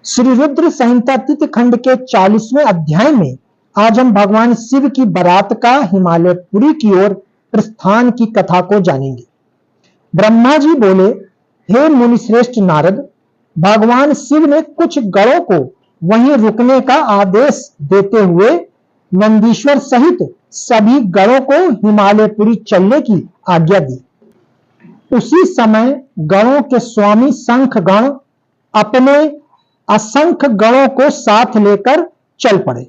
श्री रुद्र संहिता तिथि खंड के 40वें अध्याय में आज हम भगवान शिव की बारात का हिमालयपुरी की ओर प्रस्थान की कथा को जानेंगे। ब्रह्मा जी बोले, हे मुनिश्रेष्ठ नारद, भगवान शिव ने कुछ गणों को वहीं रुकने का आदेश देते हुए नंदीश्वर सहित सभी गणों को हिमालयपुरी चलने की आज्ञा दी। उसी समय गणों के स्वामी शंख गण अपने असंख्य गणों को साथ लेकर चल पड़े।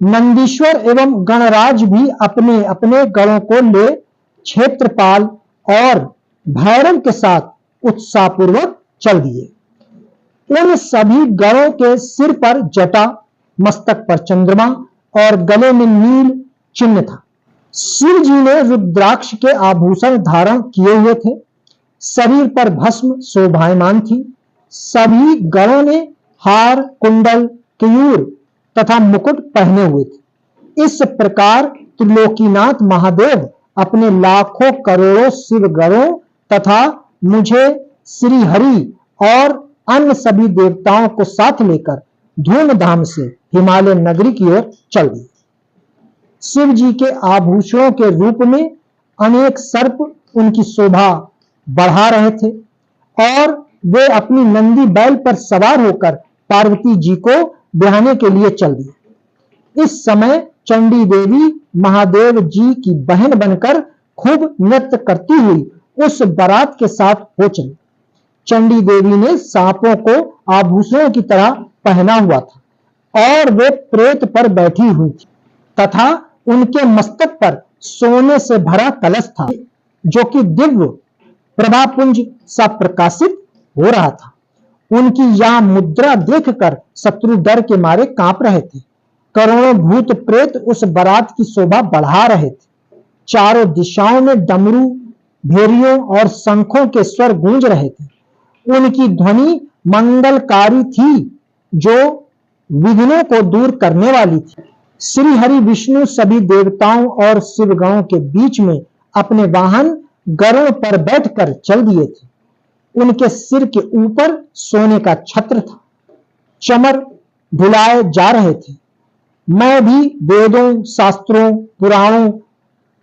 नंदीश्वर एवं गणराज भी अपने अपने गणों को ले क्षेत्रपाल और भैरव के साथ उत्साहपूर्वक चल दिए। उन सभी गणों के सिर पर जटा, मस्तक पर चंद्रमा और गले में नील चिन्ह था। शिव जी ने रुद्राक्ष के आभूषण धारण किए हुए थे। शरीर पर भस्म शोभायमान थी। सभी गणों ने हार, कुंडल, केयूर तथा मुकुट पहने हुए थे। इस प्रकार त्रिलोकीनाथ महादेव अपने लाखों करोड़ों शिव गणों तथा मुझे श्री हरि और अन्य सभी देवताओं को साथ लेकर धूमधाम से हिमालय नगरी की ओर चल दिए। शिव जी के आभूषणों के रूप में अनेक सर्प उनकी शोभा बढ़ा रहे थे और वे अपनी नंदी बैल पर सवार होकर पार्वती जी को ब्याहने के लिए चल दिए। इस समय चंडी देवी महादेव जी की बहन बनकर खूब नृत्य करती हुई उस बारात के साथ हो चली। चंडी देवी ने सांपों को आभूषणों की तरह पहना हुआ था और वे प्रेत पर बैठी हुई थी तथा उनके मस्तक पर सोने से भरा कलश था जो कि दिव्य प्रभापुंज सा प्रकाशित हो रहा था। उनकी यह मुद्रा देखकर शत्रु डर के मारे कांप रहे थे। करोड़ों भूत प्रेत उस बारात की शोभा बढ़ा रहे थे। चारों दिशाओं में डमरू, भेरियों और शंखों के स्वर गूंज रहे थे। उनकी ध्वनि मंगलकारी थी जो विघ्नों को दूर करने वाली थी। श्री हरि विष्णु सभी देवताओं और शिवगणों के बीच में अपने वाहन गरुड़ पर बैठकर चल दिए थे। उनके सिर के ऊपर सोने का छत्र था। चमर ढुलाए जा रहे थे। मैं भी वेदों, शास्त्रों, पुराणों,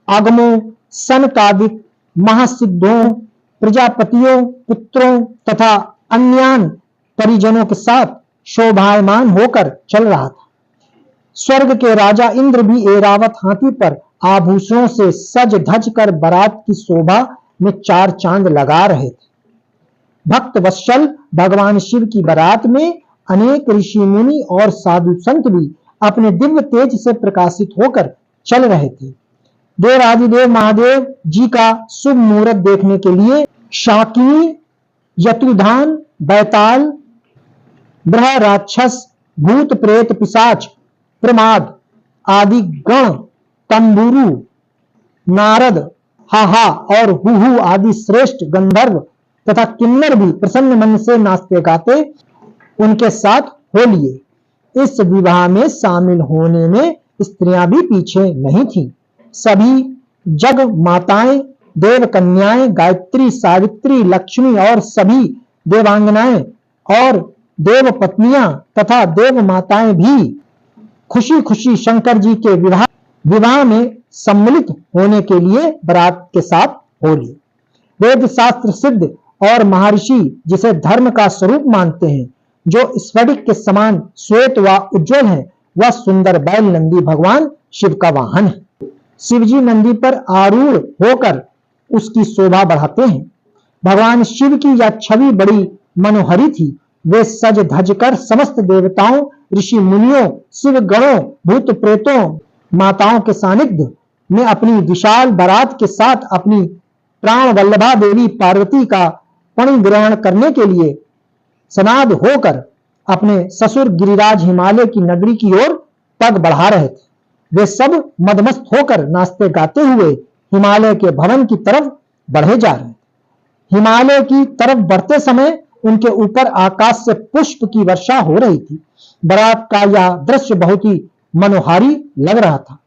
आगमों, सनकादिक महासिद्धों, प्रजापतियों, पुत्रों तथा अन्यान परिजनों के साथ शोभायमान होकर चल रहा था। स्वर्ग के राजा इंद्र भी ऐरावत हाथी पर आभूषणों से सज धज कर बारात की शोभा में चार चांद लगा रहे थे। भक्त वत्सल भगवान शिव की बारात में अनेक ऋषि मुनि और साधु संत भी अपने दिव्य तेज से प्रकाशित होकर चल रहे थे। देवाधिदेव महादेव जी का शुभ मुहूर्त देखने के लिए शाकिनी, यतुधान, बैताल, ब्रह राक्षस, भूत प्रेत, पिशाच, प्रमाद आदि गण, तंबुरु, नारद, हाहा और हुहु आदि श्रेष्ठ गंधर्व तथा किन्नर भी प्रसन्न मन से नाचते गाते उनके साथ हो लिए। इस विवाह में शामिल होने में स्त्रियां भी पीछे नहीं थीं। सभी जग माताएं, देव कन्याएं, गायत्री, सावित्री, लक्ष्मी और सभी देवांगनाएं और देव पत्नियां तथा देव माताएं भी खुशी खुशी शंकर जी के विवाह में सम्मिलित होने के लिए बारात के साथ हो लिए। वेद शास्त्र सिद्ध और महर्षि जिसे धर्म का स्वरूप मानते हैं, जो स्फटिक के समान श्वेत व उज्जवल है, वह सुंदर बैल नंदी भगवान शिव का वाहन है। शिवजी नंदी पर आरूढ़ होकर उसकी शोभा बढ़ाते हैं। भगवान शिव की यह छवि बड़ी मनोहरी थी। वे सज धज कर समस्त देवताओं, ऋषि मुनियों, शिव गणों, भूत प्रेतों, माताओं के सानिध्य में अपनी विशाल बारात के साथ अपनी प्राण वल्लभा देवी पार्वती का पणि ग्रहण करने के लिए सनाद होकर अपने ससुर गिरिराज हिमालय की नगरी की ओर पग बढ़ा रहे थे। वे सब मदमस्त होकर नाचते गाते हुए हिमालय के भवन की तरफ बढ़े जा रहे थे। हिमालय की तरफ बढ़ते समय उनके ऊपर आकाश से पुष्प की वर्षा हो रही थी। बारात का यह दृश्य बहुत ही मनोहारी लग रहा था।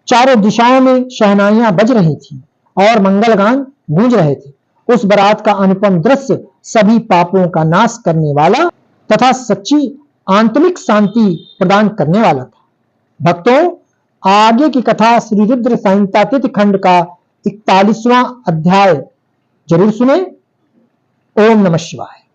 चारों दिशाओं में शहनाइयां बज रही थी और मंगलगान गूंज रहे थे। उस बारात का अनुपम दृश्य सभी पापों का नाश करने वाला तथा सच्ची आंतरिक शांति प्रदान करने वाला था। भक्तों, आगे की कथा श्री रुद्र संहिता तिथि खंड का 41वां अध्याय जरूर सुने। ओम नमः शिवाय।